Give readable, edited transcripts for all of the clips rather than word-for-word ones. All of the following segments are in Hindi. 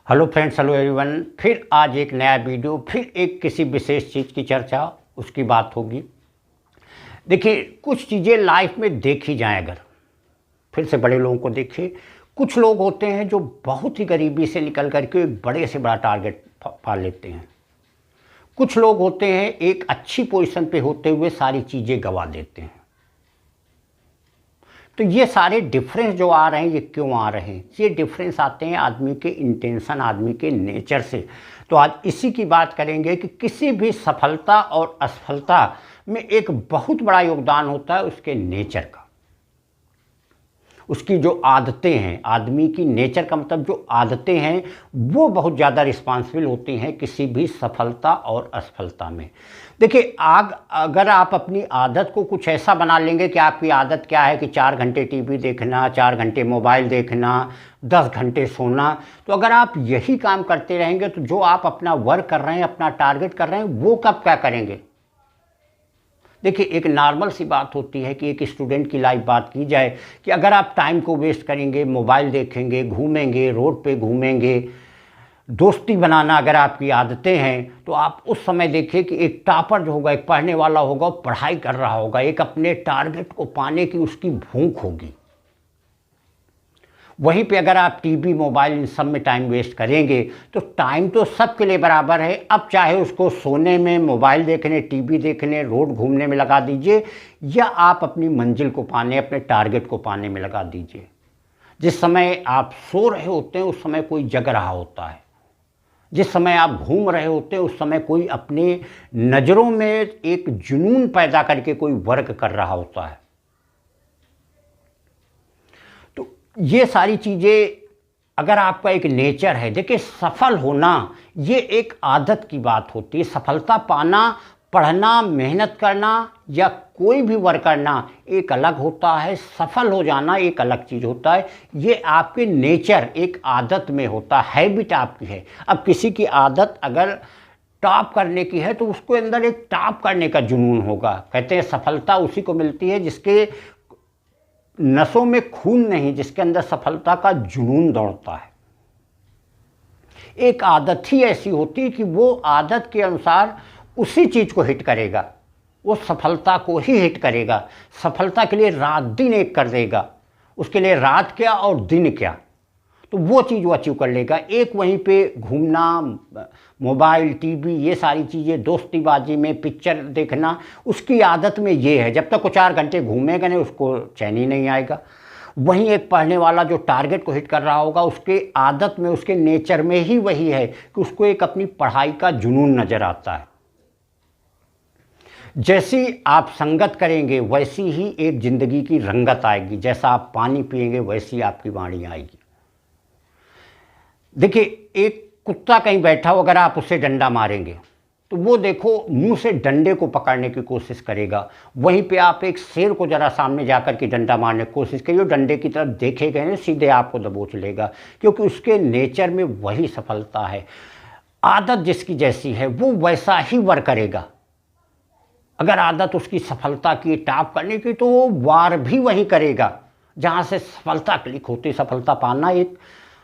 Hello friends, hello everyone. फिर आज एक नया वीडियो, फिर एक किसी विशेष चीज़ की चर्चा, उसकी बात होगी। देखिए, कुछ चीज़ें लाइफ में देखी जाएं, अगर फिर से बड़े लोगों को देखिए। कुछ लोग होते हैं जो बहुत ही गरीबी से निकल करके एक बड़े से बड़ा टारगेट पा लेते हैं। कुछ लोग होते हैं एक अच्छी पोजीशन पे होते हुए सारी चीज़ें गंवा देते हैं। तो ये सारे डिफरेंस जो आ रहे हैं, ये क्यों आ रहे हैं? ये डिफरेंस आते हैं आदमी के इंटेंशन, आदमी के नेचर से। तो आज इसी की बात करेंगे कि किसी भी सफलता और असफलता में एक बहुत बड़ा योगदान होता है उसके नेचर का, उसकी जो आदतें हैं। आदमी की नेचर का मतलब जो आदतें हैं वो बहुत ज़्यादा रिस्पॉन्सिबल होती हैं किसी भी सफलता और असफलता में। देखिए, अगर आप अपनी आदत को कुछ ऐसा बना लेंगे कि आपकी आदत क्या है कि 4 घंटे टीवी देखना, 4 घंटे मोबाइल देखना, 10 घंटे सोना, तो अगर आप यही काम करते रहेंगे तो जो आप अपना वर्क कर रहे हैं, अपना टारगेट कर रहे हैं, वो कब क्या करेंगे? देखिए, एक नॉर्मल सी बात होती है कि एक स्टूडेंट की लाइफ बात की जाए कि अगर आप टाइम को वेस्ट करेंगे, मोबाइल देखेंगे, घूमेंगे, रोड पे घूमेंगे, दोस्ती बनाना अगर आपकी आदतें हैं, तो आप उस समय देखिए कि एक टॉपर जो होगा, एक पढ़ने वाला होगा, वो पढ़ाई कर रहा होगा, एक अपने टारगेट को पाने की उसकी भूख होगी। वहीं पे अगर आप टीवी, मोबाइल, इन सब में टाइम वेस्ट करेंगे तो टाइम तो सबके लिए बराबर है। अब चाहे उसको सोने में, मोबाइल देखने, टीवी देखने, रोड घूमने में लगा दीजिए, या आप अपनी मंजिल को पाने, अपने टारगेट को पाने में लगा दीजिए। जिस समय आप सो रहे होते हैं उस समय कोई जग रहा होता है। जिस समय आप घूम रहे होते हैं उस समय कोई अपने नज़रों में एक जुनून पैदा करके कोई वर्क कर रहा होता है। ये सारी चीज़ें अगर आपका एक नेचर है, देखिए, सफल होना ये एक आदत की बात होती है। सफलता पाना, पढ़ना, मेहनत करना या कोई भी वर्क करना एक अलग होता है, सफल हो जाना एक अलग चीज़ होता है। ये आपके नेचर, एक आदत में होता है, हैबिट आपकी है। अब किसी की आदत अगर टॉप करने की है तो उसके अंदर एक टॉप करने का जुनून होगा। कहते हैं सफलता उसी को मिलती है जिसके नसों में खून नहीं, जिसके अंदर सफलता का जुनून दौड़ता है। एक आदत ही ऐसी होती है कि वो आदत के अनुसार उसी चीज़ को हिट करेगा, वो सफलता को ही हिट करेगा। सफलता के लिए रात दिन एक कर देगा, उसके लिए रात क्या और दिन क्या, तो वो चीज़ वो अचीव कर लेगा। एक वहीं पे घूमना, मोबाइल, टीवी, ये सारी चीज़ें, दोस्तीबाजी में, पिक्चर देखना, उसकी आदत में ये है। जब तक वो 4 घंटे घूमेगा नहीं, उसको चैन ही नहीं आएगा। वहीं एक पढ़ने वाला जो टारगेट को हिट कर रहा होगा, उसके आदत में, उसके नेचर में ही वही है कि उसको एक अपनी पढ़ाई का जुनून नज़र आता है। जैसी आप संगत करेंगे वैसी ही एक ज़िंदगी की रंगत आएगी। जैसा आप पानी पिएंगे वैसी आपकी वाणी आएगी। देखिए, एक कुत्ता कहीं बैठा हो, अगर आप उससे डंडा मारेंगे तो वो देखो मुंह से डंडे को पकड़ने की कोशिश करेगा। वहीं पे आप एक शेर को ज़रा सामने जाकर के डंडा मारने की कोशिश करिए, डंडे की तरफ देखेगा नहीं, सीधे आपको दबोच लेगा, क्योंकि उसके नेचर में वही सफलता है। आदत जिसकी जैसी है वो वैसा ही वर्क करेगा। अगर आदत उसकी सफलता की, टॉप करने की, तो वो वार भी वही करेगा जहाँ से सफलता क्लिक होती। सफलता पाना एक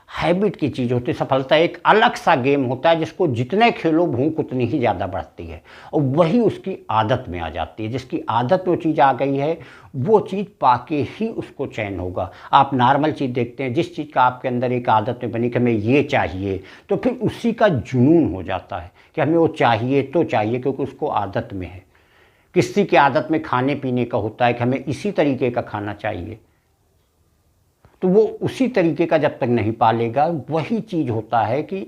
हैबिट की चीज़ होती है। सफलता एक अलग सा गेम होता है जिसको जितने खेलो भूख उतनी ही ज़्यादा बढ़ती है, और वही उसकी आदत में आ जाती है। जिसकी आदत में वो चीज़ आ गई है, वो चीज़ पाके ही उसको चैन होगा। आप नॉर्मल चीज़ देखते हैं, जिस चीज़ का आपके अंदर एक आदत में बनी कि हमें ये चाहिए, तो फिर उसी का जुनून हो जाता है कि हमें वो चाहिए तो चाहिए, क्योंकि उसको आदत में है। किसी की आदत में खाने पीने का होता है कि हमें इसी तरीके का खाना चाहिए, तो वो उसी तरीके का जब तक नहीं पालेगा, वही चीज़ होता है कि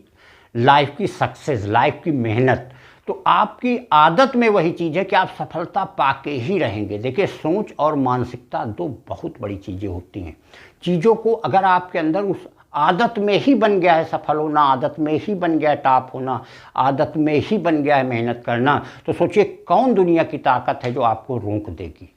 लाइफ की सक्सेस, लाइफ की मेहनत। तो आपकी आदत में वही चीज़ है कि आप सफलता पाके ही रहेंगे। देखिए, सोच और मानसिकता दो बहुत बड़ी चीज़ें होती हैं। चीज़ों को अगर आपके अंदर उस आदत में ही बन गया है सफल होना, आदत में ही बन गया है टॉप होना, आदत में ही बन गया है मेहनत करना, तो सोचिए कौन दुनिया की ताकत है जो आपको रोक देगी।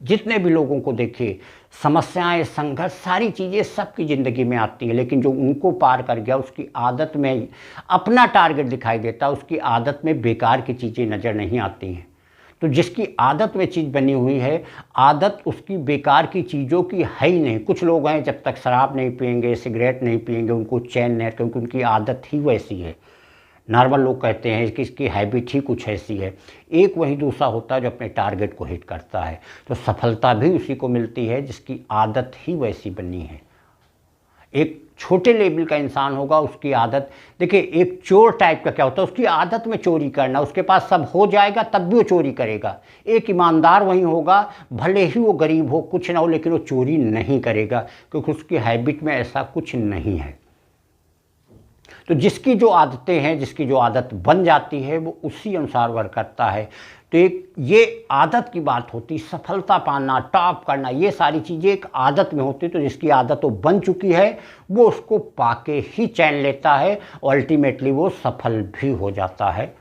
जितने भी लोगों को देखिए, समस्याएं, संघर्ष, सारी चीज़ें सबकी ज़िंदगी में आती है, लेकिन जो उनको पार कर गया उसकी आदत में अपना टारगेट दिखाई देता है, उसकी आदत में बेकार की चीज़ें नज़र नहीं आती हैं। तो जिसकी आदत में चीज़ बनी हुई है, आदत उसकी बेकार की चीज़ों की है ही नहीं। कुछ लोग हैं जब तक शराब नहीं पिएंगे, सिगरेट नहीं पिएंगे, उनको चैन नहीं, क्योंकि उनकी आदत ही वैसी है। नॉर्मल लोग कहते हैं कि इसकी हैबिट ही कुछ ऐसी है। एक वही दूसरा होता है जो अपने टारगेट को हिट करता है। तो सफलता भी उसी को मिलती है जिसकी आदत ही वैसी बनी है। एक छोटे लेवल का इंसान होगा, उसकी आदत, देखिए एक चोर टाइप का क्या होता है, उसकी आदत में चोरी करना, उसके पास सब हो जाएगा तब भी वो चोरी करेगा। एक ईमानदार वही होगा, भले ही वो गरीब हो, कुछ ना हो, लेकिन वो चोरी नहीं करेगा, क्योंकि उसकी हैबिट में ऐसा कुछ नहीं है। तो जिसकी जो आदतें हैं, जिसकी जो आदत बन जाती है, वो उसी अनुसार वर्क करता है। तो एक ये आदत की बात होती, सफलता पाना, टॉप करना, ये सारी चीज़ें एक आदत में होती। तो जिसकी आदत वो बन चुकी है, वो उसको पाके ही चैन लेता है और अल्टीमेटली वो सफल भी हो जाता है।